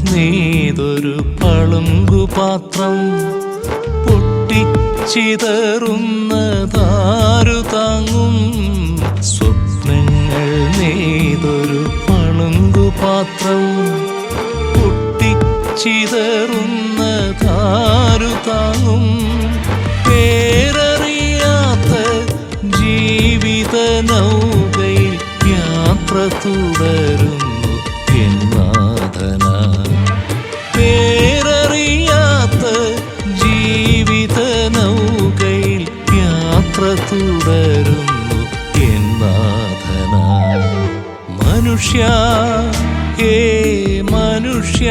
നെയ്തൊരു പളുങ്കുപാത്രം പൊട്ടിച്ചിതറുന്നതാരു താങ്ങും. സ്വപ്നങ്ങൾ നെയ്തൊരു പളുങ്കുപാത്രം പൊട്ടിച്ചിതറുന്നതാരു താങ്ങും. പേരറിയാത്ത ജീവിത നൗകയിൽ യാത്ര തുടരുന്നു എന്നാഥനായി. പേരറിയാത്ത ജീവിത നൗകയിൽ യാത്ര തുടരുന്നു എന്നാഥനായി. മനുഷ്യ, ഹേ മനുഷ്യ,